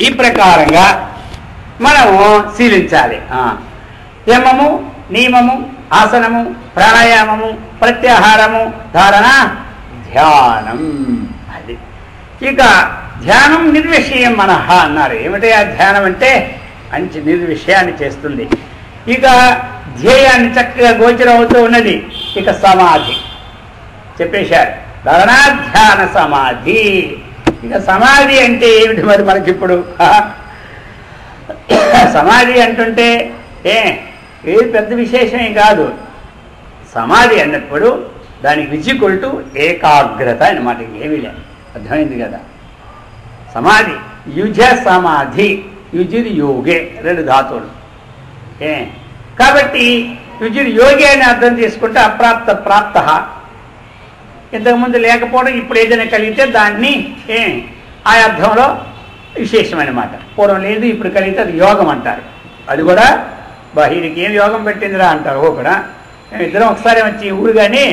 ఈ ప్రకారంగా మనము శీలించాలి. యమము, నియమము, ఆసనము, ప్రాణాయామము, ప్రత్యాహారము, ధారణ, ధ్యానం. అది ఇక ధ్యానం నిర్విషయం మనః అన్నారు. ఏమిటి ఆ ధ్యానం అంటే? మంచి నిర్విషయాన్ని చేస్తుంది. ఇక ధ్యేయాన్ని చక్కగా గోచరం అవుతూ ఉన్నది. ఇక సమాధి చెప్పేశారు. ధారణ, ధ్యాన, సమాధి. ఇక సమాధి అంటే ఏమిటి మరి మనకిప్పుడు? సమాధి అంటుంటే ఏది పెద్ద విశేషమే కాదు. సమాధి అన్నప్పుడు దానికి విజికొల్టు ఏకాగ్రత అన్నమాట. ఏమీ లేదు. అర్థమైంది కదా? సమాధి యుజ సమాధి. యుజిది యోగే, రెండు ధాతువులు. కాబట్టి యుజిది యోగి అని అర్థం చేసుకుంటే అప్రాప్త ప్రాప్త. ఇంతకుముందు లేకపోవడం ఇప్పుడు ఏదైనా కలిగితే దాన్ని ఆ అర్థంలో విశేషమన్నమాట. పూర్వం లేదు, ఇప్పుడు కలిగితే అది యోగం అంటారు. అది కూడా వీరికి ఏం యోగం పెట్టిందిరా అంటారు. కూడా ఇద్దరం ఒకసారి వచ్చి ఊరు కానీ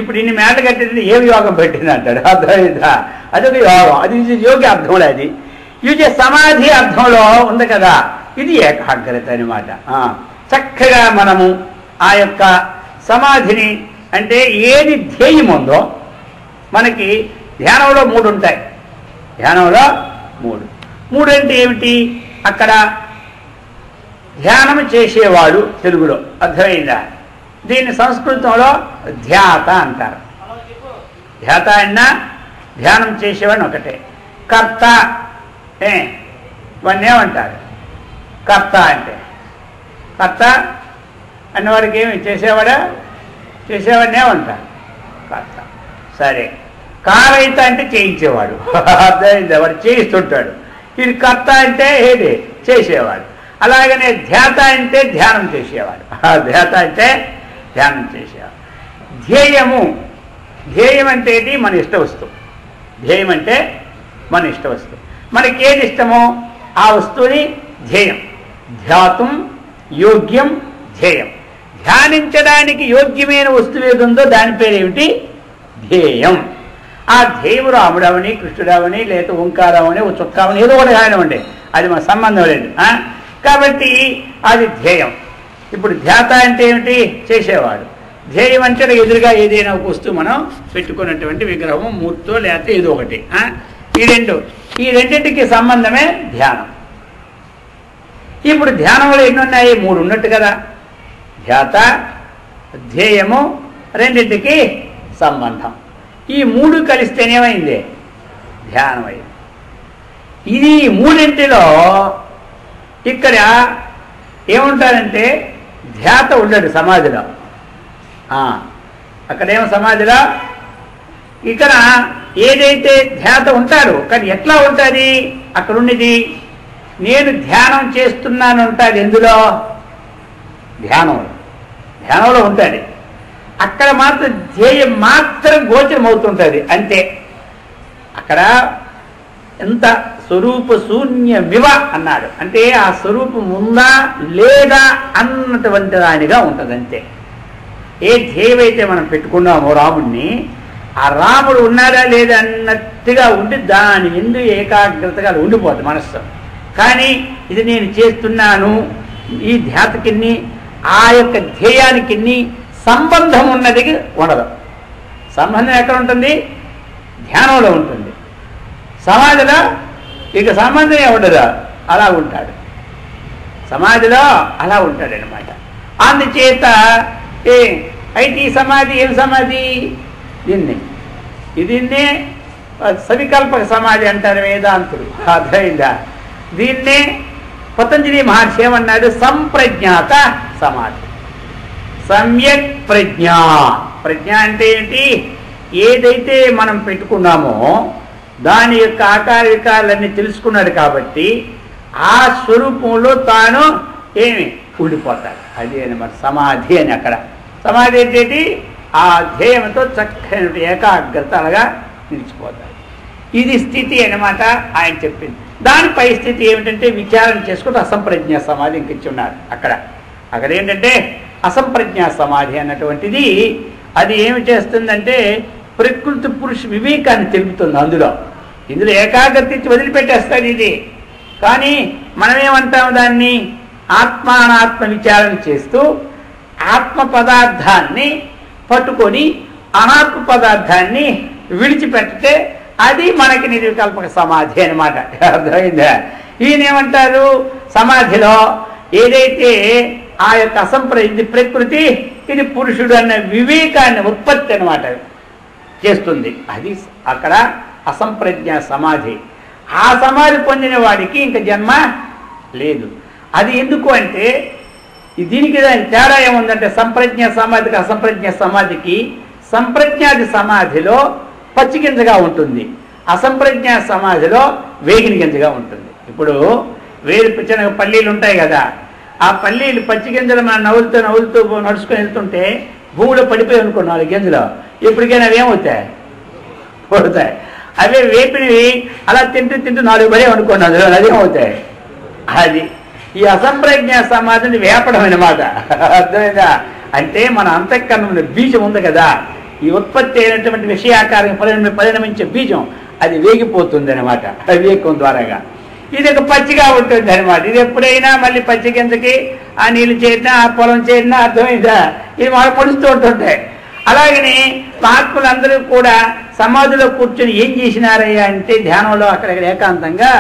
ఇప్పుడు ఇన్ని మేటలు కట్టింది ఏమి యోగం పెట్టింది అంటాడు. అర్థమైందా? అదొక యోగం. అది యోగి అర్థంలో అది. యుజ సమాధి అర్థంలో ఉంది కదా. ఇది ఏకాగ్రత అనమాట. చక్కగా మనము ఆ యొక్క సమాధిని అంటే ఏది ధ్యేయం ఉందో మనకి ధ్యానంలో 3 ఉంటాయి. ధ్యానంలో 3 అంటే ఏమిటి? అక్కడ ధ్యానం చేసేవాడు తెలుగులో. అర్థమైందా? దీన్ని సంస్కృతంలో ధ్యాత అంటారు. ధ్యాత అన్నా ధ్యానం చేసేవాడిని ఒకటే. కర్త ఇవన్నీ ఏమంటారు? కర్త అంటే కర్త అన్నవాడికి ఏమి చేసేవాడా? చేసేవాడిని ఏమంటారు? కర్త. సరే, కారయిత అంటే చేయించేవాడు. అర్థమైందా? వాడు చేయిస్తుంటాడు. ఇది కర్త అంటే ఏది? చేసేవాడు. అలాగనే ధ్యాత అంటే ధ్యానం చేసేవాడు. ధ్యాత అంటే ధ్యానం చేసేవాడు. ధ్యేయము, ధ్యేయం అంటే ఇది మన ఇష్ట వస్తువు. ధ్యేయం అంటే మన ఇష్ట వస్తువు. మనకి ఏది ఇష్టమో ఆ వస్తువుని ధ్యేయం. ధ్యాతం యోగ్యం ధ్యేయం. ధ్యానించడానికి యోగ్యమైన వస్తువు ఏది ఉందో దాని పేరు ఏమిటి? ధ్యేయం. ఆ ధ్యేయం రాముడవని, కృష్ణుడవని, లేదా ఓంకారమని, ఓ చుక్కావని, ఏదో ఒకటి కానివ్వండి, అది మన సంబంధం లేదు. కాబట్టి అది ధ్యేయం. ఇప్పుడు ధ్యాత అంటే ఏమిటి? చేసేవాడు. ధ్యేయం అంటే ఎదురుగా ఏదైనా ఒక వస్తువు మనం పెట్టుకున్నటువంటి విగ్రహము, మూర్తో లేకపోతే ఏదో ఒకటి. ఈ రెండింటికి సంబంధమే ధ్యానం. ఇప్పుడు ధ్యానంలో ఎన్ని ఉన్నాయి? 3 ఉన్నట్టు కదా. ధ్యాత, ధ్యేయము, రెండింటికి సంబంధం. ఈ 3 కలిస్తేనేమైంది? ధ్యానం అయింది. ఇది 3 ఇక్కడ ఏముంటారంటే ధ్యాత ఉండడు సమాధిలో. అక్కడేమో సమాధిలో ఇక్కడ ఏదైతే ధ్యాత ఉంటాడు, కానీ ఎట్లా ఉంటుంది? అక్కడ ఉన్నది నేను ధ్యానం చేస్తున్నాను ఉంటుంది. ఎందులో? ధ్యానంలో ఉంటుంది. అక్కడ మాత్రం ధ్యేయం మాత్రం గోచరం అవుతుంటుంది అంతే. అక్కడ ఎంత స్వరూప శూన్యమివ అన్నాడు. అంటే ఆ స్వరూపం ఉందా లేదా అన్నటువంటి దానిగా ఉంటుంది అంతే. ఏ ధ్యేయమైతే మనం పెట్టుకున్నామో రాముడిని, ఆ రాముడు ఉన్నాడా లేదా అన్నట్టుగా ఉండి దాని ఎందుకు ఏకాగ్రతగా ఉండిపోతుంది మనస్సు. కానీ ఇది నేను చేస్తున్నాను, ఈ ధ్యాతకిన్ని ఆ యొక్క ధ్యేయానికి సంబంధం ఉన్నది ఉండదు. సంబంధం ఎక్కడ ఉంటుంది? ధ్యానంలో ఉంటుంది. సమాధిలో ఇక సంబంధమే ఉండదు. అలా ఉంటాడు సమాధిలో, అలా ఉంటాడనమాట. అందుచేత అయితే ఈ సమాధి ఏం సమాధి? దీన్నే సవికల్పక సమాధి అంటారు వేదాంతులు. అర్థమైందా? దీన్నే పతంజలి మహర్షి ఏమన్నాడు? సంప్రజ్ఞాత సమాధి. సమ్యక్ ప్రజ్ఞ. ప్రజ్ఞ అంటే ఏంటి? ఏదైతే మనం పెట్టుకున్నామో దాని యొక్క ఆకార వికారాలన్నీ తెలుసుకున్నాడు కాబట్టి ఆ స్వరూపంలో తాను ఉండిపోతాడు. అది అనమాట సమాధి అని. అక్కడ సమాధి ఏంటి? ఆ ధ్యేయంతో చక్కని ఏకాగ్రత అలాగా నిలిచిపోతాడు. ఇది స్థితి అనమాట ఆయన చెప్పింది. దానిపై స్థితి ఏమిటంటే విచారణ చేసుకుంటూ అసంప్రజ్ఞ సమాధి ఇంకిచ్చున్నారు. అక్కడ ఏంటంటే అసంప్రజ్ఞ సమాధి అన్నటువంటిది అది ఏమి చేస్తుందంటే ప్రకృతి పురుష వివేకాన్ని తెలుపుతుంది. ఇందులో ఏకాగ్రత ఇచ్చి వదిలిపెట్టేస్తాడు. ఇది కానీ మనమేమంటాం దాన్ని ఆత్మానాత్మ విచారణ చేస్తూ ఆత్మ పదార్థాన్ని పట్టుకొని అనాత్మ పదార్థాన్ని విడిచిపెట్టితే అది మనకి నిర్వికల్పక సమాధి అనమాట. అర్థమైందా? ఈయనేమంటారు, సమాధిలో ఏదైతే ఆ యొక్క ఇది ప్రకృతి, ఇది పురుషుడు అన్న వివేకాన్ని ఉత్పత్తి అనమాట చేస్తుంది. అది అక్కడ అసంప్రజ్ఞ సమాధి. ఆ సమాధి పొందిన వాడికి ఇంకా జన్మ లేదు. అది ఎందుకు అంటే దీనికి తేడా ఏముందంటే సంప్రజ్ఞ సమాధికి అసంప్రజ్ఞ సమాధికి, సంప్రజ్ఞాది సమాధిలో పచ్చి గింజగా ఉంటుంది, అసంప్రజ్ఞ సమాధిలో వేగిన గింజగా ఉంటుంది. ఇప్పుడు చిన్న పల్లీలు ఉంటాయి కదా, ఆ పల్లీలు పచ్చి గింజలు మనం నవ్వులుతూ నడుచుకొని వెళ్తుంటే భూమిలో పడిపోయి అనుకున్నాం 4 గింజలు, ఎప్పటికైనా అవి ఏమవుతాయి, పడుతాయి. అవే వేపినవి అలా తింటూ 4 పడే అనుకున్నాం, అందులో అదేమవుతాయి. అది ఈ అసంప్రజ్ఞ సమాధిని వేపడం అన్నమాట. అర్థమైందా? అంటే మన అంతఃకరణంలో బీజం ఉంది కదా, ఈ ఉత్పత్తి అయినటువంటి విషయాకారం పరిణమించే బీజం అది వేగిపోతుంది అనమాట వివేకం ద్వారాగా. ఇది ఒక పచ్చిగా ఉంటుంది అనమాట. ఇది ఎప్పుడైనా మళ్ళీ పచ్చి కిందకి ఆ నీళ్ళు చేరినా ఆ పొలం చేరినా, అర్థమైందా, ఇది మనం పొడుస్తూ ఉంటుంటాయి. అలాగని మహాత్ములందరూ కూడా సమాధిలో కూర్చొని ఏం చేసినారయ్యా అంటే ధ్యానంలో అక్కడక్కడ ఏకాంతంగా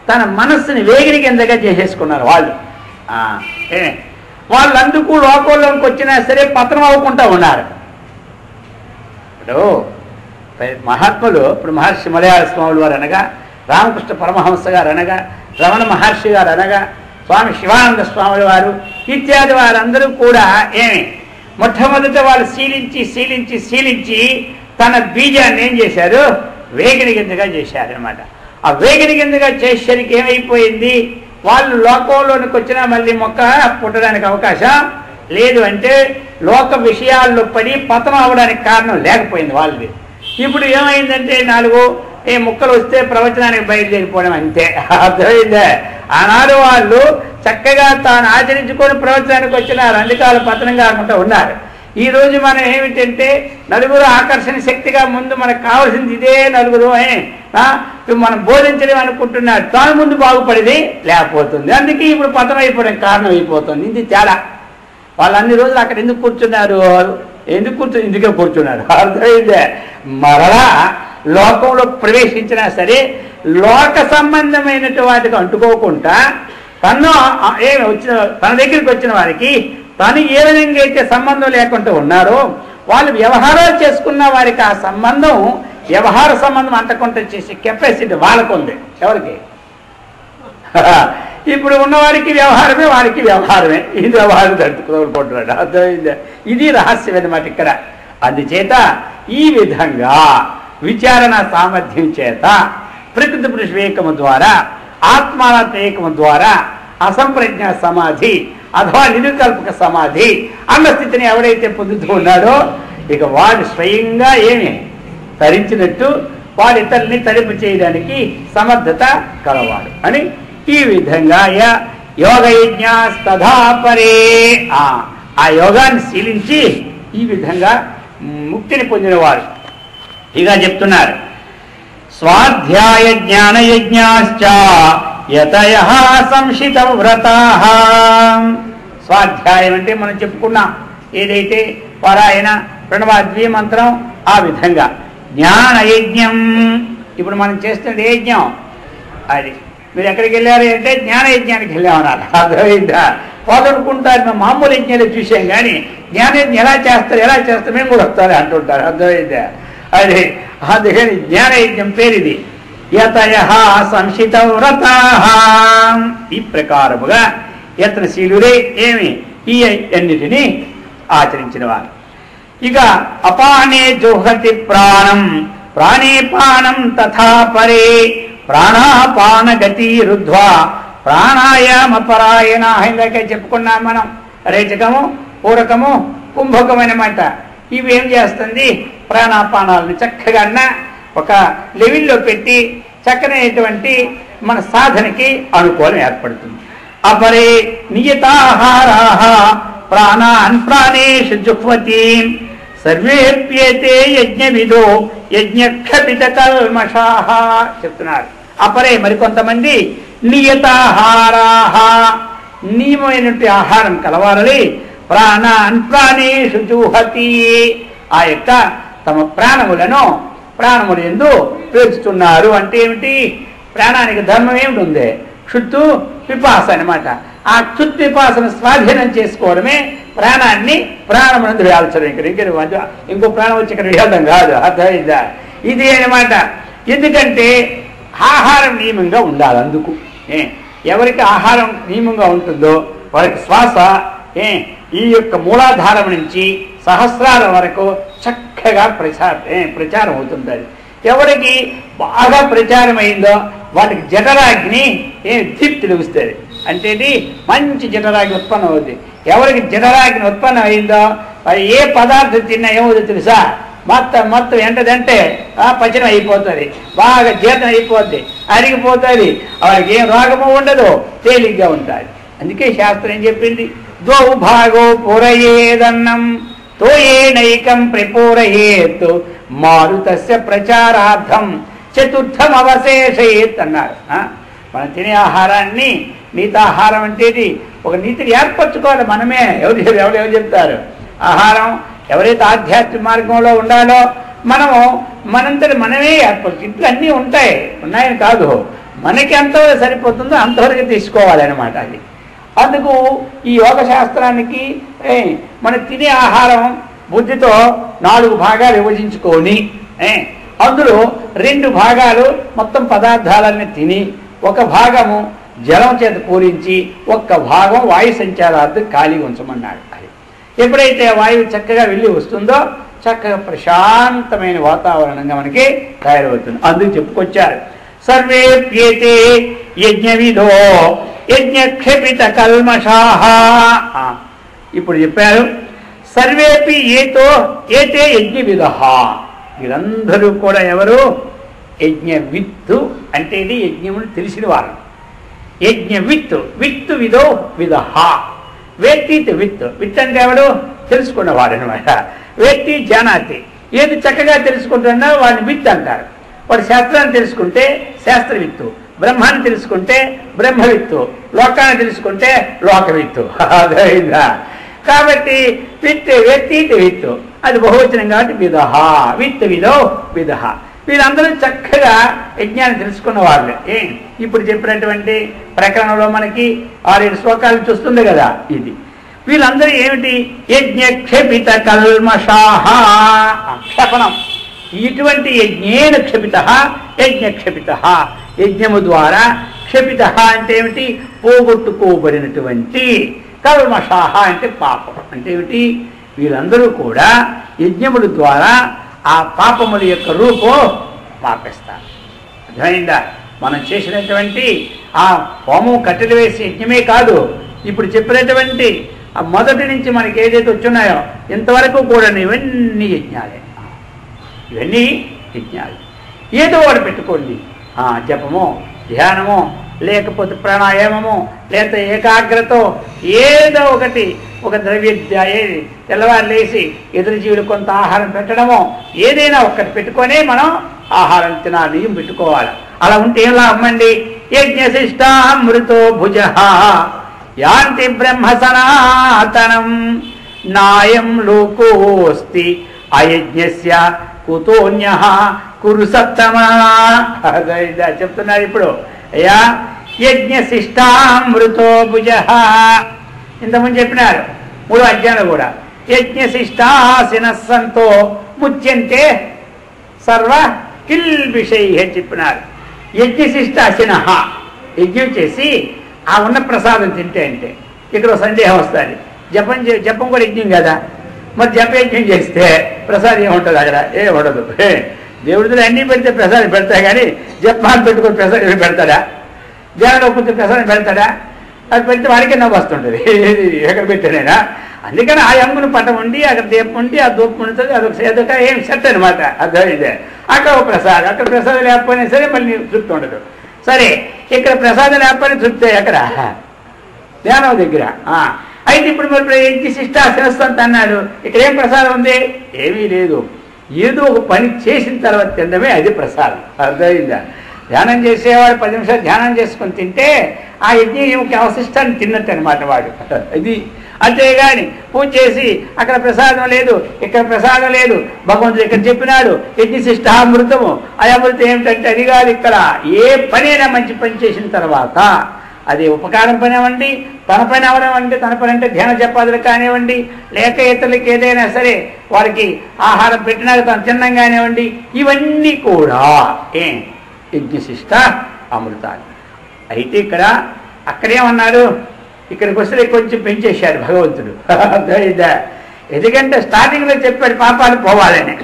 తన మనస్సుని వేగిరి కిందగా చేసేసుకున్నారు వాళ్ళు. వాళ్ళందుకు లోకంలోకి వచ్చినా సరే పతనం అవ్వకుండా ఉన్నారు. ఇప్పుడు మహాత్ములు, ఇప్పుడు మహర్షి మలయాళ స్వాములు వారు అనగా, రామకృష్ణ పరమహంస గారు అనగా, రమణ మహర్షి గారు అనగా, స్వామి శివానంద స్వాముల వారు ఇత్యాది వారందరూ కూడా మొట్టమొదట వాళ్ళు శీలించి తన బీజాన్ని ఏం చేశారు, వేగిరి గింజగా చేశారనమాట. ఆ వేగిరి గింజగా చేసేసరికి ఏమైపోయింది, వాళ్ళు లోకంలోనికి వచ్చినా మళ్ళీ మొక్క పుట్టడానికి అవకాశం లేదు. అంటే లోక విషయాల్లో పడి పతనం అవడానికి కారణం లేకపోయింది వాళ్ళది. ఇప్పుడు ఏమైందంటే 4 ముక్కలు వస్తే ప్రవచనానికి బయలుదేరిపోవడం అంతే. అర్థమైందే? ఆనాడు వాళ్ళు చక్కగా తాను ఆచరించుకొని ప్రవచనానికి వచ్చినారు, అందుకే వాళ్ళు పతనం కాకుండా ఉన్నారు. ఈ రోజు మనం ఏమిటంటే నలుగురు ఆకర్షణ శక్తిగా ముందు మనకు కావాల్సింది ఇదే నలుగురు మనం బోధించడం అనుకుంటున్నారు, తాను ముందు బాగుపడేది లేకపోతుంది. అందుకే ఇప్పుడు పతనం అయిపోవడం కారణం అయిపోతుంది. ఇది తేడా. వాళ్ళు అన్ని రోజులు అక్కడ ఎందుకు కూర్చున్నారు, ఇందుకే కూర్చున్నారు. అర్థమైందే? మరలా లోకంలో ప్రవేశించినా సరే లోక సంబంధమైనటు వాటికి అంటుకోకుండా తన దగ్గరికి వచ్చిన వారికి తను ఏ విధంగా అయితే సంబంధం లేకుండా ఉన్నారో వాళ్ళు వ్యవహారాలు చేసుకున్న వారికి ఆ సంబంధం వ్యవహార సంబంధం అంటకుండా చేసే కెపాసిటీ వాళ్ళకు ఉంది. ఎవరికి? ఇప్పుడు ఉన్నవారికి వ్యవహారమే, వారికి వ్యవహారమే. ఇది వ్యవహారం తట్టుకుంటున్నాడు. అర్థమైందా? ఇది రహస్యం అన్నమాట ఇక్కడ. అందుచేత ఈ విధంగా విచారణ సామర్థ్యం చేత ప్రకృతి పురుష వివేకము ద్వారా ఆత్మానాత్మ ఏకము ద్వారా అసంప్రజ్ఞ సమాధి అథవా నిర్వికల్పక సమాధి అన్న స్థితిని ఎవడైతే పొందుతూ ఉన్నాడో ఇక వాడు స్వయంగా తరించినట్టు వాడి ఇతరుల్ని తరింపు చేయడానికి సమర్థత కలవాడు అని ఈ విధంగా యోగయజ్ఞాస్తథాపరే ఆ యోగాన్ని శీలించి ఈ విధంగా ముక్తిని పొందినవాడు. ఇక చెప్తున్నారు, స్వాధ్యాయ జ్ఞానయజ్ఞాశ్చ యతయః సంశిత వ్రతాః. స్వాధ్యాయం అంటే మనం చెప్పుకున్నాం ఏదైతే పారాయణ ప్రణవాద్వీ మంత్రం, ఆ విధంగా జ్ఞానయజ్ఞం ఇప్పుడు మనం చేస్తున్నది యజ్ఞం. అది మీరు ఎక్కడికి వెళ్ళారు అంటే జ్ఞానయజ్ఞానికి వెళ్ళామన్నారు. అర్థమైందా? పోదనుకుంటారు మేము మామూలు యజ్ఞాలు చూసాం కానీ జ్ఞానయజ్ఞం ఎలా చేస్తారు మేము కూడా వస్తారు అంటుంటారు. అర్థమైందా? అది అందుకని జ్ఞానయజ్ఞం పేరు ఇది. యతయః సంశిత వ్రతాః. ఈ ప్రకారముగా యత్నశీలురే ఈ అన్నిటినీ ఆచరించిన వారు. ఇక అపానే జుహతి ప్రాణం ప్రాణే పానం తథా పరే ప్రాణాపాన గతి రుద్ధ్వా ప్రాణాయామ పరాయణ. ఇందాక చెప్పుకున్నాం మనం. రేచకము, పూరకము, కుంభకం అన్నమాట. ఇవి ఏం చేస్తుంది, ప్రాణాపానాలను చక్కగా ఒక లెవెల్లో పెట్టి చక్కనైనటువంటి మన సాధనకి అనుకూలం ఏర్పడుతుంది. అపరే నియతాహారాః ప్రాణాన్ ప్రాణేషు జుహ్వతి సర్వేప్యేతే యజ్ఞవిదో యజ్ఞక్షపిత కల్మషాః చెప్తున్నారు. అపరే మరికొంతమంది నియతాహారాహ నియమైనటువంటి ఆహారం కలవాలని ప్రాణాన్ ప్రాణేషు జుహతి ఆ యొక్క తమ ప్రాణములు యందు పేర్చుతున్నారు. అంటే ఏమిటి? ప్రాణానికి ధర్మం ఏమిటి ఉంది? క్షుత్తు పిపాస అనమాట. ఆ క్షుత్ పిపాసను స్వాధీనం చేసుకోవడమే ప్రాణమునందు వేయాల్సిన. ఇక్కడ ఇంకో ప్రాణం వచ్చి ఇక్కడ వేయడం కాదు, అర్థమైందా? ఇది అనమాట. ఎందుకంటే ఆహారం నియమంగా ఉండాలి. అందుకు ఎవరికి ఆహారం నియమంగా ఉంటుందో వారికి శ్వాస ఈ యొక్క మూలాధారం నుంచి సహస్రాల వరకు చక్కగా ప్రచారం అవుతుంది. ఎవరికి బాగా ప్రచారం అయిందో వాటికి జఠరాగ్ని దీప్తి లభిస్తుంది. అంటే మంచి జఠరాగ్ని ఉత్పన్నం అవుతుంది. ఎవరికి జఠరాగ్ని ఉత్పన్నం అయిందో ఏ పదార్థం తిన్నా ఏమవుతుందో తెలుసా? మొత్తం ఎంటదంటే పచనం అయిపోతుంది, బాగా జీర్ణం అయిపోద్ది, అరిగిపోతుంది, వాళ్ళకి ఏం రోగము ఉండదు, తేలిగ్గా ఉంటుంది. అందుకే శాస్త్రం ఏం చెప్పింది? ద్వౌ భాగో పూరయేదన్నం తోయేనైకం ప్రపూరయేత్ మారుతస్య ప్రచారార్థం చతుర్థం అవశేషయేత్ అన్నారు. మనం తినే ఆహారాన్ని నీతాహారం అంటే ఒక నీతిని ఏర్పరచుకోవాలి మనమే. ఎవరు చెప్తారు? ఆహారం ఎవరైతే ఆధ్యాత్మిక మార్గంలో ఉండాలో మనంతటి మనమే ఏర్పరచు. ఇంట్లో అన్నీ ఉన్నాయని కాదు, మనకి ఎంత సరిపోతుందో అంతవరకు తీసుకోవాలన్నమాట. అది అందుకు ఈ యోగ శాస్త్రానికి మనం తినే ఆహారం బుద్ధితో 4 భాగాలు విభజించుకొని అందులో 2 భాగాలు మొత్తం పదార్థాలన్నీ తిని, ఒక భాగము జలం చేత పూరించి, ఒక్క భాగం వాయు సంచారార్థం ఖాళీ ఉంచమన్నాడు. అది ఎప్పుడైతే వాయువు చక్కగా వెళ్ళి వస్తుందో చక్కగా ప్రశాంతమైన వాతావరణంగా మనకి తయారవుతుంది. అందుకు చెప్పుకొచ్చారు, సర్వేప్యేతే యజ్ఞవిధో యజ్ఞక్షపిత కల్మషాః. ఇప్పుడు చెప్పారు, సర్వేపి ఏతే యజ్ఞవిధః. వీళ్ళందరూ కూడా ఎవరు? యజ్ఞవిత్తు అంటే ఇది యజ్ఞమును తెలిసిన వారు. యజ్ఞవిత్తు విత్తు విధః. వేత్తి విత్ అంటే ఎవడు? తెలుసుకున్నవాడు అనమాట. వేత్తి జానాతి, ఏది చక్కగా తెలుసుకుంటున్నా వాడిని విత్ అంటారు. వాడు శాస్త్రాన్ని తెలుసుకుంటే శాస్త్రవిత్తు, బ్రహ్మాన్ని తెలుసుకుంటే బ్రహ్మవిత్తు, లోకాన్ని తెలుసుకుంటే లోకవిత్తు. అదైందా? కాబట్టి విత్తు అది బహువచనం కాబట్టి విధః, విధః. వీళ్ళందరూ చక్కగా యజ్ఞాన్ని తెలుసుకున్న వాళ్ళే. ఇప్పుడు చెప్పినటువంటి ప్రకరణంలో మనకి 6-7 శ్లోకాలు చూస్తుంది కదా. ఇది వీళ్ళందరూ ఏమిటి? యజ్ఞక్షపిత కల్మషాః. క్షపణం ఇటువంటి యజ్ఞేన క్షపితః యజ్ఞక్షపితః. యజ్ఞము ద్వారా క్షపిత అంటే ఏమిటి? పోగొట్టుకోబడినటువంటి. కల్మషాః అంటే పాపం అంటే ఏమిటి? వీళ్ళందరూ కూడా యజ్ఞముల ద్వారా ఆ పాపముల యొక్క రూపం మాపేస్తారు. అర్థమైందా? మనం చేసినటువంటి ఆ హోమం కట్టెలు వేసి యజ్ఞమే కాదు, ఇప్పుడు చెప్పినటువంటి ఆ మొదటి నుంచి మనకి ఏదైతే వచ్చున్నాయో ఇంతవరకు కూడా ఇవన్నీ యజ్ఞాలే. ఏదో ఒకటి పెట్టుకోండి. జపము, ధ్యానము, లేకపోతే ప్రాణాయామము, లేకపోతే ఏకాగ్రతో ఏదో ఒకటి, ఒక ద్రవ్య తెల్లవారు లేచి ఎదురు జీవులు కొంత ఆహారం పెట్టడమో ఏదైనా ఒక్కటి పెట్టుకొనే మనం ఆహారం తినాలి, పెట్టుకోవాలి. అలా ఉంటే ఏం లాభమండి? యజ్ఞశిష్టామృతో భుజ యాంతి బ్రహ్మ సనాతనం నాయం లోకోస్తి అయజ్ఞస్య కుతోన్యః కురు సత్తమా. చెప్తున్నారు ఇప్పుడు. అయ్యా, యజ్ఞశిష్టామృతో భుజ ఇంతకుముందు చెప్పినారు 3వ అధ్యాయంలో కూడా. యజ్ఞశిష్టాసిన సంతో ముచ్యంతే సర్వ కిల్బిషై అని చెప్పినారు. యజ్ఞశిష్టాసిన యజ్ఞం చేసి ఆ ఉన్న ప్రసాదం తింటే అంటే ఇక్కడ సందేహం వస్తుంది. జపం కూడా యజ్ఞం కదా, మరి జపయజ్ఞం చేస్తే ప్రసాదం ఏముంటుంది? అక్కడ ఏముండదు. దేవుడితో అన్నీ పెడితే ప్రసాదం పెడతాయి, కానీ జపాలు పెట్టుకొని ప్రసాదం పెడతాడా? ధ్యానంలో కూర్చొని ప్రసాదం పెడతాడా? అది పెడితే వాడికే నవ్వు వస్తుంటుంది, ఎక్కడ పెట్టానైనా. అందుకని ఆ అమ్మును పటం ఉండి అక్కడ దీపం ఉండి ఆ దూపం ఉంటుంది, అదొక ఏం సెట్ అనమాట. అర్థమైందే? అక్కడ ఒక ప్రసాదం, అక్కడ ప్రసాదం లేకపోయినా సరే మళ్ళీ తృప్తి ఉండదు. సరే, ఇక్కడ ప్రసాదం లేకపోయినా తృప్తి ఎక్కడ? ధ్యానం దగ్గర. అయితే ఇప్పుడు మరి యజ్ఞశిష్టాశిరస్సంత అన్నాడు, ఇక్కడ ఏం ప్రసాదం ఉంది? ఏమీ లేదు. ఏదో ఒక పని చేసిన తర్వాత తినడమే అది ప్రసాదం. అర్థమైందా? ధ్యానం చేసేవాడు 10 నిమిషాలు ధ్యానం చేసుకుని తింటే ఆ యజ్ఞకి అవశిష్టాన్ని తిన్నట్టు అనమాట వాడు. ఇది అంతేగాని పూజ చేసి అక్కడ ప్రసాదం లేదు, ఇక్కడ ప్రసాదం లేదు, భగవంతుడు ఇక్కడ చెప్పినాడు యజ్ఞశిష్టామృతము, ఆ అమృతం ఏమిటంటే అది కాదు. ఇక్కడ ఏ పనైనా మంచి పని చేసిన తర్వాత అది ఉపకారం పని అవ్వండి, తన పని అవనివ్వండి, తన పని అంటే ధ్యాన జపాదులు కానివ్వండి, లేక ఇతరులకి ఏదైనా సరే వారికి ఆహారం పెట్టినాక తను తిన్నం కానివ్వండి, ఇవన్నీ కూడా యజ్ఞశిష్ట అమృతాలు. అయితే ఇక్కడ అక్కడేమన్నారు, ఇక్కడికి వస్తే కొంచెం పెంచేశాడు భగవంతుడు. ఎందుకంటే స్టార్టింగ్లో చెప్పాడు పాపాలు పోవాలని,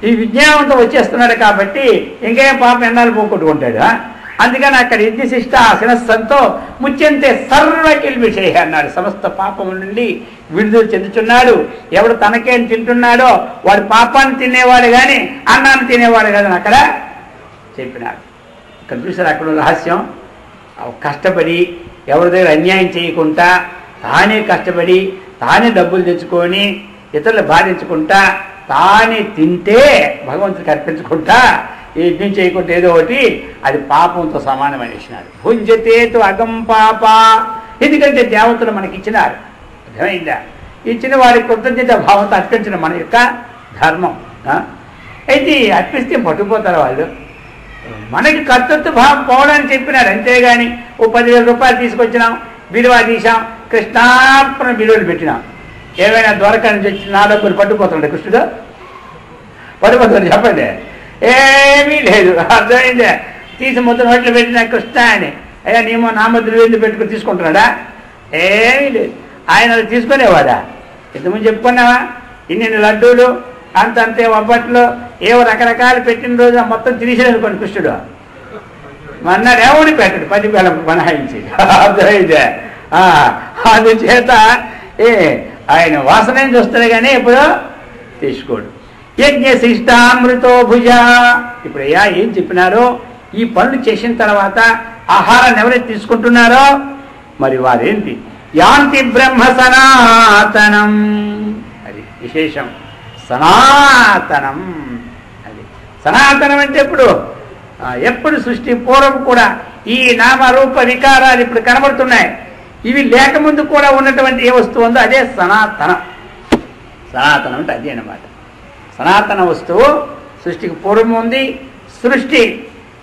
ఈ విజ్ఞానంతో వచ్చేస్తున్నాడు కాబట్టి ఇంకేం పాపం ఎన్నాళ్ళు పోగొట్టుకుంటాడు. అందుకని అక్కడ యజ్ఞశిష్ట శిరస్సంతో ముచ్యంతే సర్వకిల్ విషయ అన్నాడు. సమస్త పాపముల నుండి విడుదల చెందుతున్నాడు. ఎవడు తనకేం తింటున్నాడో వాడు పాపాన్ని తినేవాడు కానీ అన్నాన్ని తినేవాడు కాదని అక్కడ చెప్పినాడు. ఇక్కడ చూసారు అక్కడ రహస్యం. కష్టపడి ఎవరి దగ్గర అన్యాయం చేయకుండా తానే కష్టపడి తానే డబ్బులు తెచ్చుకొని ఇతరులు బాధించుకుంటా తానే తింటే భగవంతుడికి అర్పించుకుంటా యజ్ఞం చేయకుండా ఏదో ఒకటి అది పాపంతో సమానం అనేసినాడు. భుంజతేతు అగం పాప, ఎందుకంటే దేవతలు మనకి ఇచ్చినారు. అర్థమైందా? ఇచ్చిన వారి కృతజ్ఞత భావంతో అర్పించడం మన యొక్క ధర్మం. అయితే అర్పిస్తే పట్టుకుపోతారు వాళ్ళు. మనకి కర్తృత్వ భావం పోవడానికి చెప్పినాడు. అంతేగాని ఓ 10,000 రూపాయలు తీసుకొచ్చినాం, విలువ తీసాం, కృష్ణార్పణ విలువలు పెట్టినాం, ఏమైనా దొరకని చెప్పి నా డబ్బులు పట్టుకుపోతుండే కృష్ణుడు? పట్టుకుపోతాడు చెప్పండి? ఏమీ లేదు. అర్థమైందే? తీసి మొత్తం నోట్లు పెట్టినా కృష్ణ అని, అయ్యా నేమో నా మధ్యలో ఎందుకు పెట్టుకుని తీసుకుంటున్నాడా? ఏమీ లేదు. ఆయన తీసుకునేవాడా? ఇంతకుముందు చెప్పుకున్నావా? ఇన్ని లడ్డూలు అంతే ఒబ్బట్లు ఏవో రకరకాలు పెట్టిన రోజు మొత్తం తినేసేదనుకోండి కృష్ణుడు. మన్నాడు ఎవడి పెట్టడు 10 వేల బనాయించి. అర్థమైందే? అందుచేత ఆయన వాసన చూస్తాడు కానీ ఎప్పుడు తీసుకోడు. యజ్ఞశిష్టామృతో భుజ. ఇప్పుడు అయ్యా ఏం చెప్పినారో ఈ పనులు చేసిన తర్వాత ఆహారాన్ని ఎవరైతే తీసుకుంటున్నారో మరి వారేంటి యాంతి బ్రహ్మ సనాతనం. అది విశేషం. సనాతనం అది సనాతనం అంటే ఎప్పుడు సృష్టి పూర్వం కూడా ఈ నామరూప వికారాలు ఇప్పుడు కనబడుతున్నాయి. ఇవి లేకముందు కూడా ఉన్నటువంటి ఏ వస్తువు ఉందో అదే సనాతనం. సనాతనం అంటే అదే అన్నమాట. సనాతన వస్తువు సృష్టికి పూర్వం ఉంది, సృష్టి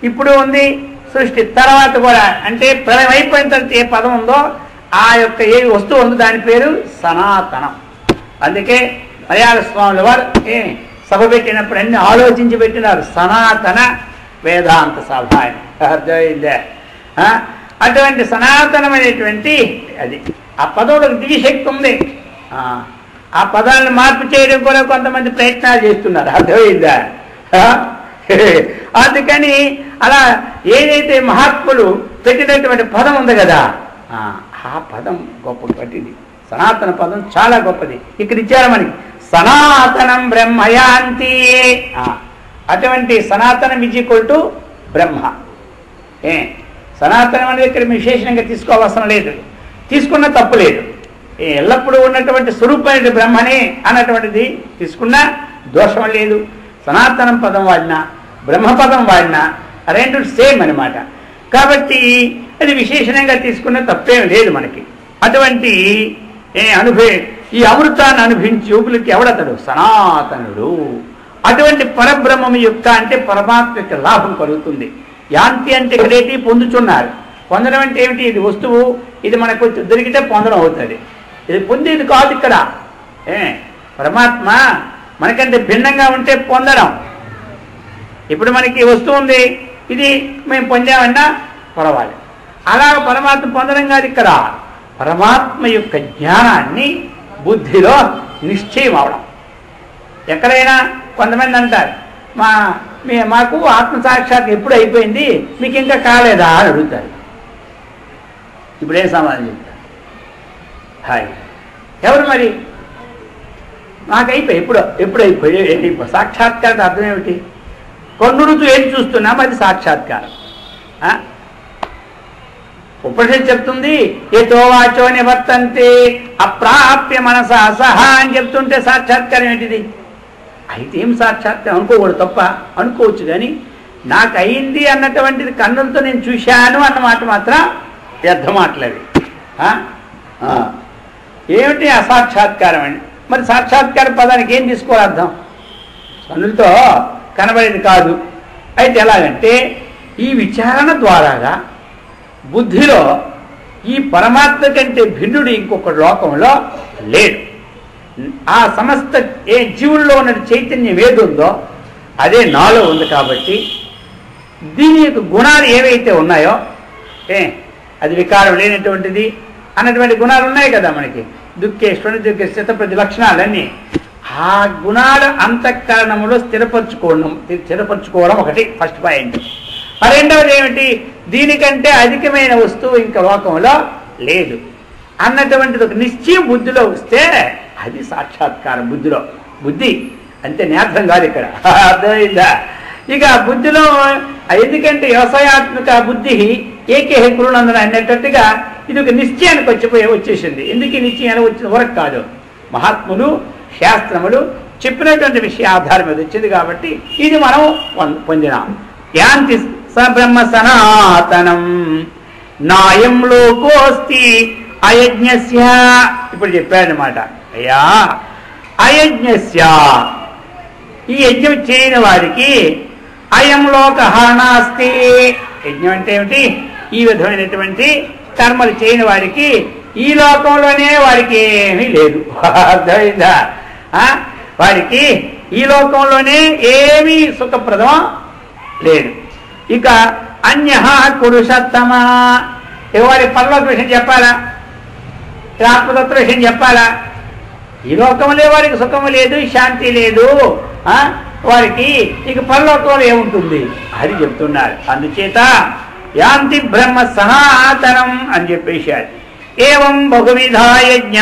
ఇప్పుడు ఉంది, సృష్టి తర్వాత కూడా. అంటే ప్రళయం అయిపోయిన తర్వాత ఏ పదం ఉందో ఆ యొక్క ఏ వస్తువు ఉందో దాని పేరు సనాతనం. అందుకే మలయాళ స్వాముల వారు సభ పెట్టినప్పుడు అన్ని ఆలోచించి పెట్టినారు. సనాతన వేదాంత సభ అని. అర్థమైందే? అటువంటి సనాతనమైనటువంటి అది ఆ పదంలో దివ్యశక్తి ఉంది. ఆ పదాలను మార్పు చేయడం కూడా కొంతమంది ప్రయత్నాలు చేస్తున్నారు. అర్థమైందా? అందుకని అలా ఏదైతే మహాత్ములు పెట్టినటువంటి పదం ఉంది కదా ఆ పదం గొప్పది. సనాతన పదం చాలా గొప్పది. ఇక్కడ ఇచ్చారు మనకి సనాతనం బ్రహ్మయాంతి. అటువంటి సనాతనం = బ్రహ్మ. సనాతనం అనేది ఇక్కడ విశేషంగా తీసుకోవాల్సిన లేదు, తీసుకున్న తప్పు లేదు. ఎల్లప్పుడూ ఉన్నటువంటి స్వరూపమైన బ్రహ్మనే అన్నటువంటిది తీసుకున్నా దోషం లేదు. సనాతనం పదం వాడినా బ్రహ్మపదం వాడినా రెండు సేమ్ అనమాట. కాబట్టి అది విశేషణంగా తీసుకున్న తప్పేం లేదు మనకి. అటువంటి ఈ అమృతాన్ని అనుభవించి యోగులకి ఎవడతడు? సనాతనుడు. అటువంటి పరబ్రహ్మము యొక్క అంటే పరమాత్మ యొక్క లాభం కలుగుతుంది. యాంతి అంటే ఇక్కడేటి పొందుతున్నారు. పొందడం అంటే ఏమిటి? ఇది వస్తువు, ఇది మనకు దొరికితే పొందడం అవుతుంది. ఇది పొందేది కాదు ఇక్కడ. పరమాత్మ మనకంటే భిన్నంగా ఉంటే పొందడం. ఇప్పుడు మనకి వస్తువు ఉంది, ఇది మేము పొందామన్నా పర్వాలేదు. అలా పరమాత్మ పొందడం కాదు ఇక్కడ. పరమాత్మ యొక్క జ్ఞానాన్ని బుద్ధిలో నిశ్చయం అవడం. ఎక్కడైనా కొంతమంది అంటారు మాకు ఆత్మసాక్షాత్ ఎప్పుడు అయిపోయింది, మీకు ఇంకా కాలేదా అని అడుగుతారు. ఇప్పుడేం సమాధానం చెప్తారు? హాయ్ ఎవరు మరి? నాకు అయిపోయి ఎప్పుడు అయిపోయి సాక్షాత్కారం అర్థం ఏమిటి? కొన్నురుతూ ఏం చూస్తున్నాం అది సాక్షాత్కారం. ఉపనిషత్తు చెప్తుంది ఏతో వాచో నివర్తంతే అప్రాప్య మనసా సహా అని చెప్తుంటే సాక్షాత్కారం ఏంటిది? అయితే ఏం సాక్షాత్కారం అనుకోకూడదు, తప్ప అనుకోవచ్చు. కానీ నాకు అయింది అన్నటువంటిది కన్నులతో నేను చూశాను అన్నమాట మాత్రం వ్యర్థ మాటలవి. ఏమిటి అసాక్షాత్కారం అండి? మరి సాక్షాత్కార పదానికి ఏం తీసుకోవాలి అర్థం? కన్నులతో కనబడేది కాదు. అయితే ఎలాగంటే ఈ విచారణ ద్వారాగా బుద్ధిలో ఈ పరమాత్మ కంటే భిన్నుడు ఇంకొక లోకంలో లేడు. ఆ సమస్త ఏ జీవుల్లో ఉన్న చైతన్యం ఏదుందో అదే నాలో ఉంది. కాబట్టి దీని యొక్క గుణాలు ఏవైతే ఉన్నాయో అది వికారం లేనటువంటిది అన్నటువంటి గుణాలు ఉన్నాయి కదా మనకి. దుఃఖేశ్వరుని దుఃఖ స్థితప్రతి లక్షణాలన్నీ ఆ గుణాలు అంతఃకరణములో స్థిరపరచుకోవడం ఒకటి ఫస్ట్ పాయింట్. రెండవది ఏమిటి? దీనికంటే అధికమైన వస్తువు ఇంకా లోకంలో లేదు అన్నటువంటిది ఒక నిశ్చయం బుద్ధిలో వస్తే అది సాక్షాత్కారం. బుద్ధి అంతే, నేత్రం కాదు ఇక్కడ, అర్థమైందా? ఇక బుద్ధిలో ఎందుకంటే వ్యవసాయాత్మక బుద్ధి ఏకేహి కురునందన అన్నట్టుగా ఇది ఒక నిశ్చయానికి వచ్చేసింది. ఎందుకు ఈ నిశ్చయాన్ని వచ్చిన వరకు కాదు, మహాత్ములు శాస్త్రములు చెప్పినటువంటి విషయ ఆధారం మీద వచ్చింది. కాబట్టి ఇది మనం పొందినాం. యాంతి సబ్రహ్మ సనాతనం నాయం లోకోస్తి అయజ్ఞస్య. ఇప్పుడు చెప్పాడనమాట, అయ్యా అయజ్ఞస్య ఈ యజ్ఞం చేయని వారికి అయం లోక నాస్తి. యజ్ఞం అంటే ఏమిటి? ఈ విధమైనటువంటి కర్మలు చేయని వారికి ఈ లోకంలోనే వారికి ఏమీ లేదు. అర్థమైందా? వారికి ఈ లోకంలోనే ఏమీ సుఖప్రదం లేదు. ఇక అన్య కురుషత్తమ, వారి పరలోక విషయం చెప్పాలా, ఆత్మతత్వ విషయం చెప్పాలా? ఈ లోకంలో వారికి సుఖము లేదు, శాంతి లేదు, వారికి ఇక పరలోకంలో ఏముంటుంది అది చెప్తున్నారు. అందుచేత యాంతి బ్రహ్మ సనాతనం అని చెప్పేశారు. ఏవం బహువిధా యజ్ఞ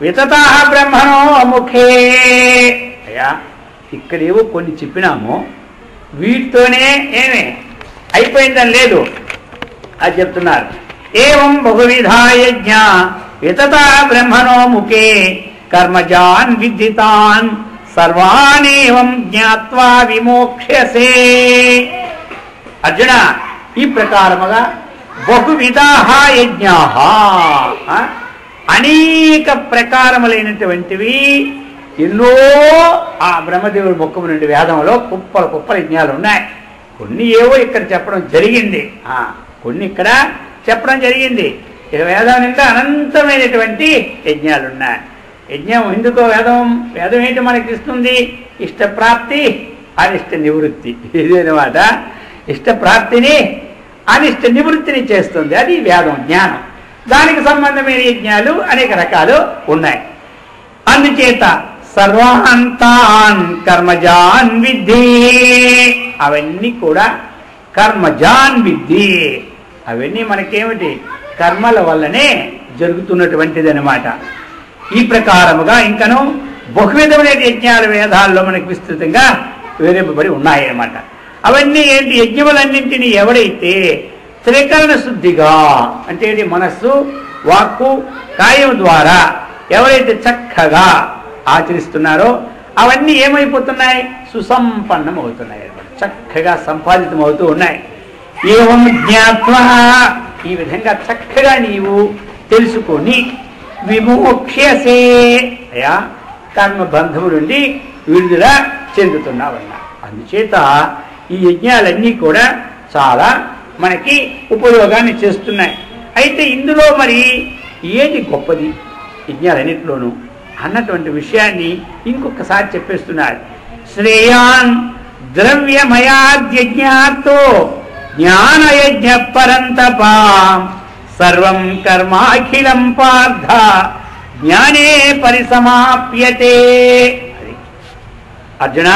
వితతా బ్రహ్మణో ముఖే. అయ్యా ఇక్కడేవో కొన్ని చెప్పినాము, వీటితోనే ఏమే అయిపోయిందని లేదు, అది చెప్తున్నారు. ఏవం బహువిధా యజ్ఞ వితతా బ్రహ్మణో ముఖే కర్మజాన్ విద్ధితాన్ సర్వానేవం జ్ఞాత్వా విమోక్ష్యసే. అర్జున, ఈ ప్రకారముగా బహువిధాః యజ్ఞాః, అనేక ప్రకారములైనటువంటివి ఎన్నో ఆ బ్రహ్మదేవుడి ముఖము నుండి వేదంలో కుప్పల యజ్ఞాలు ఉన్నాయి. కొన్ని ఏవో ఇక్కడ చెప్పడం జరిగింది, కొన్ని ఇక్కడ చెప్పడం జరిగింది. ఇక వేదం నిండా అనంతమైనటువంటి యజ్ఞాలు ఉన్నాయి. యజ్ఞం ఎందుకో వేదం ఏంటి మనకి ఇస్తుంది? ఇష్టప్రాప్తి, అనిష్ట నివృత్తి. ఇదేనమాట, ఇష్టప్రాప్తిని అనిష్ట నివృత్తిని చేస్తుంది, అది వేదం జ్ఞానం. దానికి సంబంధమైన యజ్ఞాలు అనేక రకాలు ఉన్నాయి. అందుచేత సర్వాంతాన్ కర్మజాన్ విద్ధి, అవన్నీ కూడా కర్మజాన్ విద్ధి. అవన్నీ మనకేమిటి? కర్మల వల్లనే జరుగుతున్నటువంటిది అనమాట. ఈ ప్రకారముగా ఇంకను బహువిధమైన యజ్ఞాల వేదాల్లో మనకు విస్తృతంగా వివరింపబడి ఉన్నాయన్నమాట. అవన్నీ ఏంటి? యజ్ఞములన్నింటినీ ఎవడైతే త్రికరణ శుద్ధిగా అంటే మనస్సు, వాక్కు, కాయం ద్వారా ఎవరైతే చక్కగా ఆచరిస్తున్నారో అవన్నీ ఏమైపోతున్నాయి? సుసంపన్నం అవుతున్నాయి అన్నమాట, చక్కగా సంపాదితం అవుతూ ఉన్నాయి. ఏవం జ్ఞాత్వా, ఈ విధంగా చక్కగా నీవు తెలుసుకొని విమోక్ష్యసే, అయా కర్మబంధము నుండి విడుదల చెందుతున్నావన్నా. అందుచేత ఈ యజ్ఞాలన్నీ కూడా చాలా మనకి ఉపయోగాన్ని చేస్తున్నాయి. అయితే ఇందులో మరి ఏది గొప్పది యజ్ఞాలన్నింటిలోనూ అన్నటువంటి విషయాన్ని ఇంకొకసారి చెప్పేస్తున్నారు. శ్రేయాన్ ద్రవ్యమయాద్యజ్ఞాతో జ్ఞానయజ్ఞ పరంతపా సర్వం కర్మాఖిలం పార్థ జ్ఞానే పరిసమాప్యతే. అర్జున,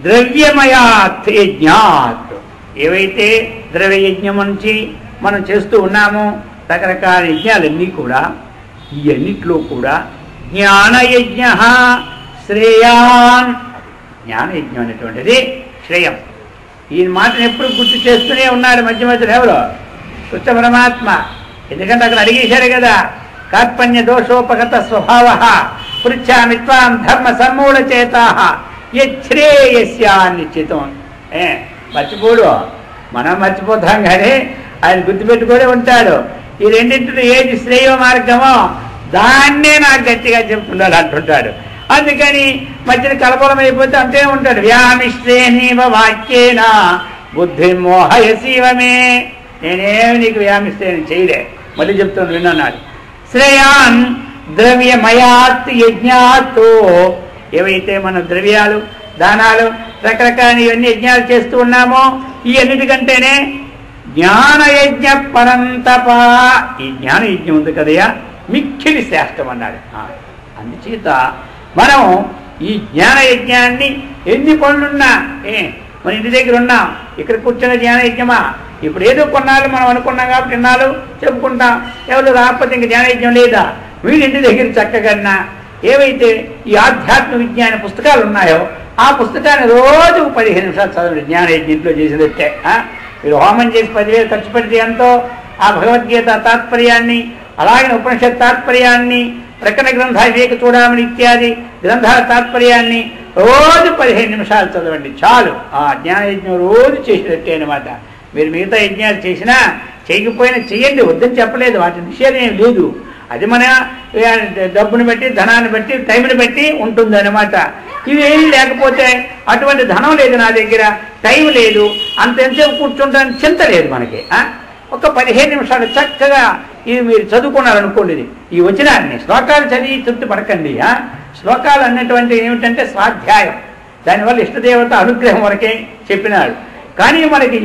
ద్రవ్యమయాత్ యజ్ఞాత్, ఏవైతే ద్రవ్యయజ్ఞం నుంచి మనం చేస్తూ ఉన్నామో రకరకాల యజ్ఞాలన్నీ కూడా, ఈ అన్నిట్లో కూడా జ్ఞానయజ్ఞ శ్రేయాన్, జ్ఞానయజ్ఞం అనేటువంటిది శ్రేయం. ఈ మాటను ఎప్పుడు గుర్తు చేస్తూనే ఉన్నాడు మధ్య మధ్యలో ఎవరు? కృష్ణ పరమాత్మ. ఎందుకంటే అక్కడ అడిగేశారు కదా, కార్పణ్య దోషోపగత స్వభావ పృచ్ఛామి త్వాం ధర్మ సమ్మూఢ చేతా యశ్రేయస్యాన్నిశ్చితం. మర్చిపోడు, మనం మర్చిపోతాం కానీ ఆయన గుర్తుపెట్టుకొని ఉంటాడు. ఈ రెండింటిలో ఏది శ్రేయ మార్గమో దాన్నే నాకు గట్టిగా చెప్తున్నాడు అంటుంటాడు. అందుకని మధ్యన కలపలం అయిపోతే అంతే ఉంటాడు. వ్యామిశ్రేణీవ వాక్యేన బుద్ధి మోహయసీవమే. నేనేమి నీకు వ్యామిశ్రేణి చేయలే, మళ్ళీ చెప్తాను విన్నాడు. శ్రేయాన్ ద్రవ్యమయాత్ యజ్ఞాతో, ఏవైతే మన ద్రవ్యాలు దానాలు రకరకాల ఇవన్నీ యజ్ఞాలు చేస్తూ ఉన్నామో ఈ అన్నిటికంటేనే జ్ఞానయజ్ఞ పరంతప, ఈ జ్ఞానయజ్ఞం ఉంది కదయ్యా మిక్కిలి శ్రేష్టం అన్నాడు. అందుచేత మనం ఈ జ్ఞానయజ్ఞాన్ని ఎన్ని పనులున్నా మన ఇంటి దగ్గర ఉన్నాం, ఇక్కడ కూర్చున్న జ్ఞానయజ్ఞమా? ఇప్పుడు ఏదో కొన్నాళ్ళు మనం అనుకున్నాం కాబట్టి ఇన్నాళ్ళు చెప్పుకుంటాం. ఎవరు రాకపోతే ఇంక జ్ఞానయజ్ఞం లేదా? వీళ్ళ ఇంటి దగ్గర చక్కగా ఏవైతే ఈ ఆధ్యాత్మ విజ్ఞాన పుస్తకాలు ఉన్నాయో ఆ పుస్తకాన్ని రోజు 15 నిమిషాలు చదవండి. జ్ఞానయజ్ఞం ఇంట్లో చేసేదట్టే. మీరు హోమం చేసి 10,000 ఖర్చు పెడితే ఎంతో ఆ భగవద్గీత తాత్పర్యాన్ని, అలాగే ఉపనిషత్ తాత్పర్యాన్ని, ప్రకరణ గ్రంథాలు వివేక చూడమని ఇత్యాది గ్రంథాల తాత్పర్యాన్ని రోజు 15 నిమిషాలు చదవండి చాలు. ఆ జ్ఞానయజ్ఞం రోజు చేసేటట్టే అనమాట. మీరు మిగతా యజ్ఞాలు చేసినా చేయకపోయినా చెయ్యండి, వద్దని చెప్పలేదు, వాటి నిషేధం ఏం లేదు. అది మన డబ్బుని బట్టి, ధనాన్ని బట్టి, టైంని బట్టి ఉంటుంది అనమాట. ఇవేం లేకపోతే అటువంటి ధనం లేదు నా దగ్గర, టైం లేదు, అంతెంతసేపు కూర్చుంటానికి చింత లేదు మనకి. ఒక 15 నిమిషాలు చక్కగా ఇది మీరు చదువుకున్నారనుకోండి. ఈ వచనాన్ని శ్లోకాలు చదివి తృప్తి పడకండి. శ్లోకాలు అన్నటువంటి ఏమిటంటే స్వాధ్యాయం, దానివల్ల ఇష్టదేవత అనుగ్రహం వరకే చెప్పినాడు. కానీ మనకి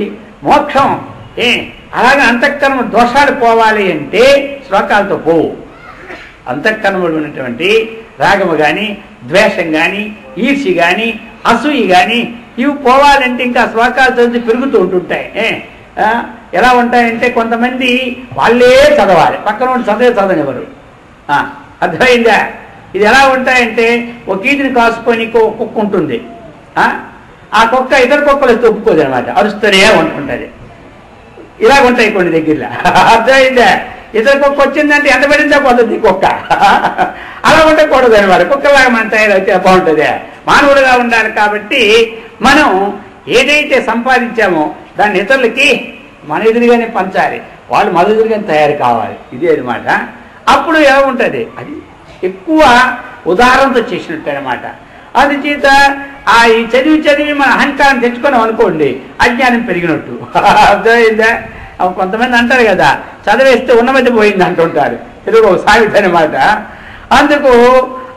మోక్షం అలాగే అంతఃకరణ దోషాలు పోవాలి అంటే శ్లోకాలతో పోవు. అంతఃకరణలో ఉన్నటువంటి రాగము కానీ, ద్వేషం కానీ, ఈర్షి కానీ, అసూయ కానీ ఇవి పోవాలంటే ఇంకా శ్లోకాలు చదివి పెరుగుతూ ఉంటుంటాయి. ఎలా ఉంటాయంటే కొంతమంది వాళ్ళే చదవాలి, పక్కన ఉండి చదవనివ్వరు. అర్థమైందా? ఇది ఎలా ఉంటాయంటే ఒక ఈదిని కాసుకొని కుక్క ఉంటుంది. ఆ కుక్క ఇతర కుక్కలు ఒప్పుకోదు అనమాట, అరుస్తూనే ఉంటుంటుంది. ఇలా ఉంటాయి కొన్ని దగ్గరలో. అర్థమైందా? ఇతర కుక్క వచ్చిందంటే ఎంత పడిందా పోతుంది కుక్క. అలా ఉండకూడదు అనమాట. కుక్కలాగా మనం తయారైతే బాగుంటుంది. మానవుడుగా ఉండాలి. కాబట్టి మనం ఏదైతే సంపాదించామో దాన్ని ఇతరులకి మన ఎదురుగానే పంచాలి, వాళ్ళు మన ఎదురుగానే తయారు కావాలి. ఇదే అనమాట. అప్పుడు ఎలా ఉంటుంది? అది ఎక్కువ ఉదాహరణతో చేసినట్టు అనమాట. అందుచేత ఈ చదివి మన అహంకారం తెచ్చుకున్నాం అనుకోండి, అజ్ఞానం పెరిగినట్టు. అర్థమైందా? కొంతమంది అంటారు కదా, చదివేస్తే ఉన్నమతి పోయింది అంటుంటారు, తెలుగు సామెత అనమాట. అందుకు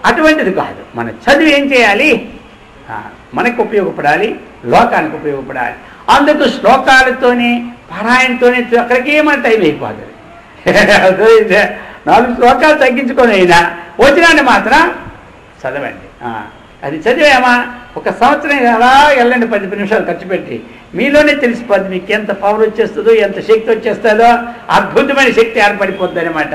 అటువంటిది కాదు. మన చదివి ఏం చేయాలి? మనకు ఉపయోగపడాలి, లోకానికి ఉపయోగపడాలి. అందుకు శ్లోకాలతోనే పారాయణతోనే అక్కడికే మన టైం అయిపోతుంది. 4 శ్లోకాలు తగ్గించుకొని అయినా వచనాన్ని మాత్రం చదవండి. అది చదివామా ఒక సంవత్సరం అలా వెళ్ళండి, 10 నిమిషాలు ఖర్చు పెట్టి. మీలోనే తెలిసిపోద్ది మీకు ఎంత పవర్ వచ్చేస్తుందో, ఎంత శక్తి వచ్చేస్తుందో. అద్భుతమైన శక్తి ఏర్పడిపోద్ది అనమాట.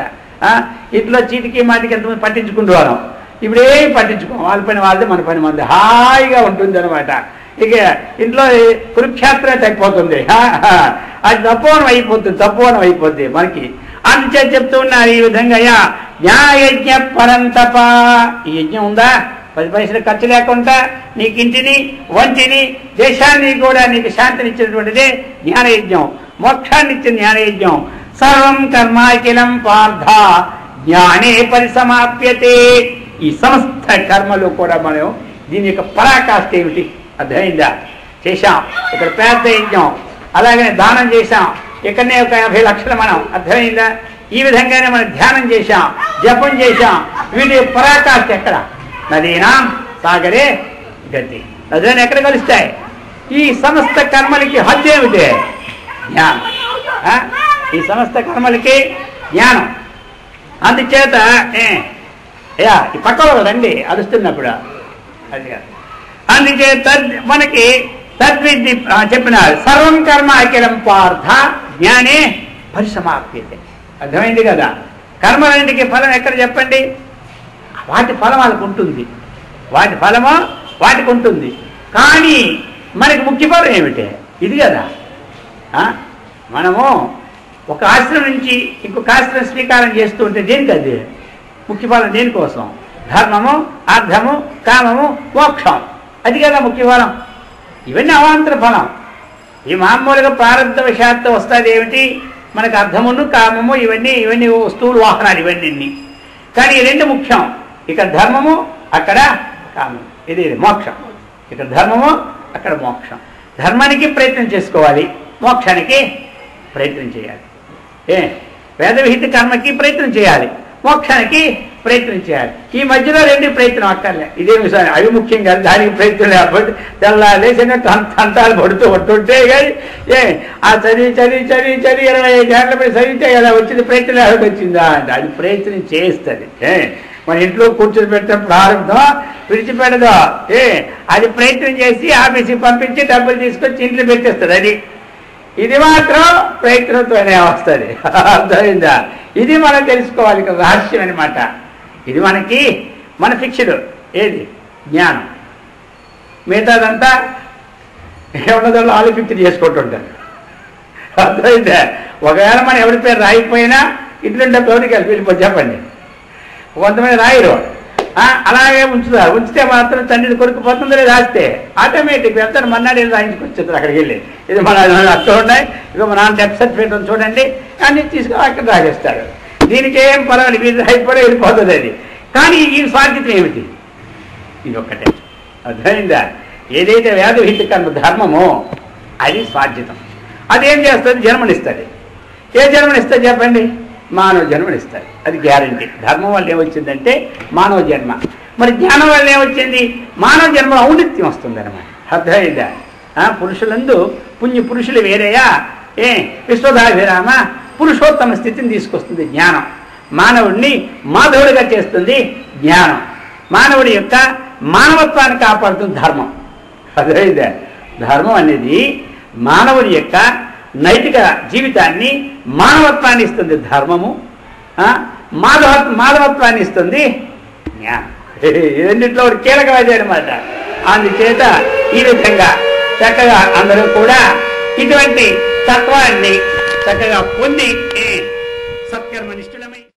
ఇంట్లో చీటికి మాటికి ఎంతమంది పట్టించుకుంటూ వాళ్ళం, ఇప్పుడు ఏం పట్టించుకోం. వాళ్ళ పని వాళ్ళది, మన పని మంది, హాయిగా ఉంటుంది అనమాట. ఇక ఇంట్లో కురుక్షేత్రం తగ్గిపోతుంది, అది తపోవనం అయిపోద్ది మనకి. అందుచేత చెప్తూ ఉన్నారు ఈ విధంగా న్యాయజ్ఞ పరంతప. ఈ యజ్ఞం ఉందా? 10 పైసలు ఖర్చు లేకుండా నీకు ఇంటిని, వంటిని, దేశాన్ని కూడా నీకు శాంతినిచ్చినటువంటిదే జ్ఞానయజ్ఞం, మోక్షాన్ని ఇచ్చిన జ్ఞానయజ్ఞం. సర్వం కర్మాఖిలం పార్థ జ్ఞానే పరిసమాప్యతే. ఈ సమస్త కర్మలు కూడా మనం దీని యొక్క పరాకాష్ఠ ఏమిటి అర్థమైందా? చేశాం ఇక్కడ పెద్ద యజ్ఞం, అలాగే దానం చేశాం, ఇక్కడనే ఒక 50 లక్షలు మనం, అర్థమైందా? ఈ విధంగానే మనం ధ్యానం చేశాం, జపం చేశాం. వీటి పరాకాష్ఠ ఎక్కడ? నదీనా సాగరే గతి. నదులను ఎక్కడ కలుస్తాయి? ఈ సమస్త కర్మలకి హద్దు ఏమిటి? జ్ఞానం. ఈ సమస్త కర్మలకి జ్ఞానం. అందుచేత ఈ పక్క వాళ్ళు రండి అరుస్తున్నప్పుడు అది కాదు. అందుచేత మనకి తద్విద్ది చెప్పినారు. సర్వం కర్మ అఖిలం పార్థ జ్ఞానే పరిసమాప్యతే. అర్థమైంది కదా? కర్మలన్నింటికి ఫలం ఎక్కడ చెప్పండి? వాటి ఫలం వాళ్ళకు ఉంటుంది, వాటి ఫలము వాటికి ఉంటుంది. కానీ మనకి ముఖ్య ఫలం ఏమిటి? ఇది కదా. మనము ఒక ఆశ్రమం నుంచి ఇంకొక ఆశ్రమం స్వీకారం చేస్తూ ఉంటే దేనికి అది ముఖ్య ఫలం? దేనికోసం? ధర్మము, అర్థము, కామము, మోక్షం. అది కదా ముఖ్య ఫలం. ఇవన్నీ అవాంతర ఫలం. ఈ మామూలుగా ప్రారంభ వశాత్తు వస్తుంది ఏమిటి, మనకు అర్థమును కామము, ఇవన్నీ వస్తువులు, వాహనాలు, ఇవన్నీ. కానీ ఈ రెండు ముఖ్యం. ఇక్కడ ధర్మము, అక్కడ కామం. ఇది మోక్షం. ఇక్కడ ధర్మము, అక్కడ మోక్షం. ధర్మానికి ప్రయత్నం చేసుకోవాలి, మోక్షానికి ప్రయత్నం చేయాలి. వేదవిహిత కర్మకి ప్రయత్నం చేయాలి, మోక్షానికి ప్రయత్నం చేయాలి. ఈ మధ్యలో రెండు ప్రయత్నం అక్కర్లే. ఇదేమి అవి ముఖ్యం కాదు. దానికి ప్రయత్నం లేకపోతే తెల్లాలేసిన తంటాలు పడుతుంటే కానీ ఆ చదివి 25 ఏళ్ళపై చదివితే కదా వచ్చింది, ప్రయత్నం లేకపోతే వచ్చిందా అంటే అది ప్రయత్నం చేస్తుంది. మన ఇంట్లో కూర్చొని పెట్టిన ప్రారంభం విడిచిపెడదో, అది ప్రయత్నం చేసి ఆఫీస్కి పంపించి డబ్బులు తీసుకొచ్చి ఇంట్లో పెట్టేస్తుంది. ఇది మాత్రం ప్రయత్నంతోనే వస్తుంది. అర్థమైందా? ఇది మనం తెలుసుకోవాలి. ఇక్కడ రహస్యం అనమాట. ఇది మన ఫిక్స్డ్ ఏది జ్ఞానం. మిగతాదంతా ఏమన్నదో ఆలోచించి చేసుకుంటుంటారు. అర్థమైందా? ఒకవేళ మనం ఎవరి పేరు రాయిపోయినా ఇట్లుంటే ఎవరికి వెళ్ళిపోయి చెప్పండి. కొంతమంది రాయరు, అలాగే ఉంచుతారు. ఉంచితే మాత్రం తండ్రిని కొడుకుపోతుందో రాస్తే ఆటోమేటిక్ వెళ్తాను మన్నాడు రాయించుకొచ్చేస్తారు. అక్కడికి వెళ్ళి ఇది మన అక్కడ ఉన్నాయి, ఇక మా నాన్న డెత్ సర్టిఫికేట్ ఉంది చూడండి, అన్ని తీసుకొని అక్కడ రాసేస్తారు. దీనికి ఏం పర్వాలేదు, వీళ్ళు రాయిపోయి వెళ్ళిపోతుంది అది. కానీ ఈ సాధ్యత ఏమిటి? ఇది ఒక్కటే. అర్థమైందా? ఏదైతే వేదవిహిత కర్మ ధర్మమో అది సాధ్యతం. అదేం చేస్తుంది? జన్మనిస్తుంది. ఏ జన్మనిస్తుంది చెప్పండి? మానవ జన్మనిస్తుంది. అది గ్యారంటీ. ధర్మం వల్ల ఏమొచ్చిందంటే మానవ జన్మ. మరి జ్ఞానం వల్ల ఏమొచ్చింది? మానవ జన్మ ఔన్నత్యం వస్తుంది అనమాట. అర్థమైందా? పురుషులందు పురుషులు వేరేయా విశ్వదాభిరామ పురుషోత్తమ స్థితిని తీసుకొస్తుంది జ్ఞానం. మానవుడిని మాధవుడిగా చేస్తుంది జ్ఞానం. మానవుడి యొక్క మానవత్వాన్ని కాపాడుతుంది ధర్మం. అర్థమైందా? ధర్మం అనేది మానవుడి యొక్క నైతిక జీవితాన్ని, మానవత్వాన్ని ఇస్తుంది ధర్మము. మాధవత్వాన్ని ఇస్తుంది జ్ఞానం. రెండిట్లో ఒకటి కీలకమైనది అనమాట. అందుచేత ఈ విధంగా చక్కగా అందరూ కూడా ఇటువంటి తత్వాన్ని చక్కగా పొంది